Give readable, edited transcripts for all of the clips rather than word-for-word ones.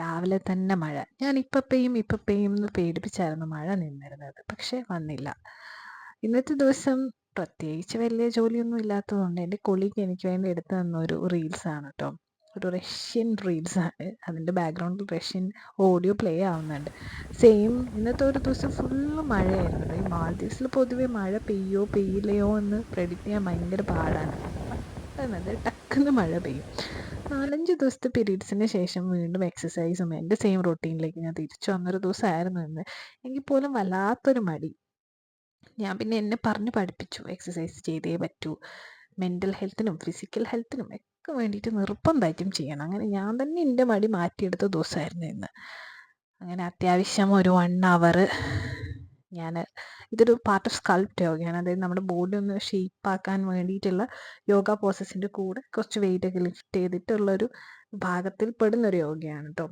രാവിലെ തന്നെ മഴ. ഞാൻ ഇപ്പം പെയ്യും ഇപ്പം പെയ്യും എന്ന് പേടിപ്പിച്ചായിരുന്നു മഴ നിന്നിരുന്നത്. പക്ഷേ വന്നില്ല. ഇന്നത്തെ ദിവസം പ്രത്യേകിച്ച് വലിയ ജോലിയൊന്നും ഇല്ലാത്തതുകൊണ്ട് എൻ്റെ കൊളീഗ് എനിക്ക് വേണ്ടി എടുത്തു തന്ന ഒരു റീൽസാണ് കേട്ടോ. ഒരു റഷ്യൻ റീൽസാണ്. അതിൻ്റെ ബാക്ക്ഗ്രൗണ്ടിൽ റഷ്യൻ ഓഡിയോ പ്ലേ ആവുന്നുണ്ട്. സെയിം ഇന്നത്തെ ഒരു ദിവസം ഫുള്ള് മഴയായിരുന്നു കേട്ടോ. ഈ മാൽദീവ്സിൽ പൊതുവെ മഴ പെയ്യോ പെയ്യില്ലയോ എന്ന് പ്രെഡിക്റ്റ് ചെയ്യാൻ ഭയങ്കര പാടാണ്. പെട്ടെന്നത് ടക്കുന്ന് മഴ പെയ്യും. 4-5 ദിവസത്തെ പീരീഡ്സിന് ശേഷം വീണ്ടും എക്സസൈസും എൻ്റെ സെയിം റൊട്ടീനിലേക്ക് ഞാൻ തിരിച്ചു വന്നൊരു ദിവസമായിരുന്നു ഇന്ന്. എങ്കിൽ പോലും വല്ലാത്തൊരു മടി. ഞാൻ പിന്നെ എന്നെ പറഞ്ഞ് പഠിപ്പിച്ചു എക്സസൈസ് ചെയ്തേ പറ്റൂ. മെൻ്റൽ ഹെൽത്തിനും ഫിസിക്കൽ ഹെൽത്തിനും ഒക്കെ വേണ്ടിയിട്ട് നിർബന്ധമായിട്ടും ചെയ്യണം. അങ്ങനെ ഞാൻ തന്നെ എൻ്റെ മടി മാറ്റിയെടുത്ത ദിവസമായിരുന്നു ഇന്ന്. അങ്ങനെ അത്യാവശ്യം ഒരു 1 അവർ ഞാൻ ഇതൊരു പാർട്ട് ഓഫ് സ്കൾപ്റ്റ് യോഗയാണ്. അതായത് നമ്മുടെ ബോഡി ഒന്ന് ഷേപ്പാക്കാൻ വേണ്ടിയിട്ടുള്ള യോഗ പോസസിൻ്റെ കൂടെ കുറച്ച് വെയിറ്റൊക്കെ ലിഫ്റ്റ് ചെയ്തിട്ടുള്ളൊരു ഭാഗത്തിൽ പെടുന്നൊരു യോഗയാണ് കേട്ടോ.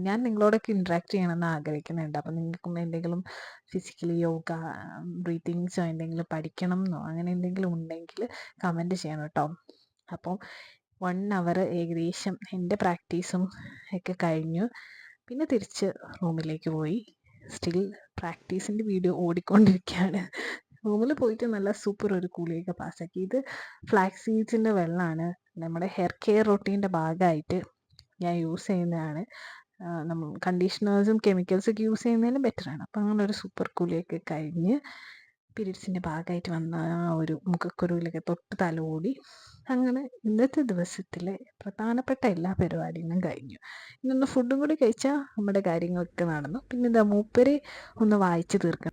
ഞാൻ നിങ്ങളോടൊക്കെ ഇൻട്രാക്ട് ചെയ്യണമെന്ന് ആഗ്രഹിക്കുന്നുണ്ട്. അപ്പം നിങ്ങൾക്കും എന്തെങ്കിലും ഫിസിക്കലി യോഗ ബ്രീത്തിങ്സോ എന്തെങ്കിലും പഠിക്കണം എന്നോ അങ്ങനെ എന്തെങ്കിലും ഉണ്ടെങ്കിൽ കമൻറ്റ് ചെയ്യണം കേട്ടോ. അപ്പം 1 അവർ ഏകദേശം എൻ്റെ പ്രാക്ടീസും ഒക്കെ കഴിഞ്ഞു. പിന്നെ തിരിച്ച് റൂമിലേക്ക് പോയി. സ്റ്റിൽ പ്രാക്ടീസിൻ്റെ വീഡിയോ ഓടിക്കൊണ്ടിരിക്കുകയാണ്. റൂമിൽ പോയിട്ട് നല്ല സൂപ്പർ ഒരു കുളിയൊക്കെ പാസ്സാക്കി. ഇത് ഫ്ലാക്സ് സീഡ്സിൻ്റെ വെള്ളമാണ്. നമ്മുടെ ഹെയർ കെയർ റൊട്ടീൻ്റെ ഭാഗമായിട്ട് ഞാൻ യൂസ് ചെയ്യുന്നതാണ്. നമ്മൾ കണ്ടീഷണേഴ്സും കെമിക്കൽസൊക്കെ യൂസ് ചെയ്യുന്നതിലും ബെറ്ററാണ്. അപ്പം അങ്ങനെ ഒരു സൂപ്പർ കുളിയൊക്കെ കഴിഞ്ഞ് പീരീഡ്സിൻ്റെ ഭാഗമായിട്ട് വന്ന ആ ഒരു മുഖക്കുരുവിലൊക്കെ തൊട്ട് തലോടി അങ്ങനെ ഇന്നത്തെ ദിവസത്തിലെ പ്രധാനപ്പെട്ട എല്ലാ പരിപാടികളും കഴിഞ്ഞു. ഇന്നൊന്ന് ഫുഡും കൂടി കഴിച്ചാൽ നമ്മുടെ കാര്യങ്ങളൊക്കെ നടന്നു. പിന്നെ ഇതാ മൂപ്പര് ഒന്ന് വായിച്ച് തീർക്കണം.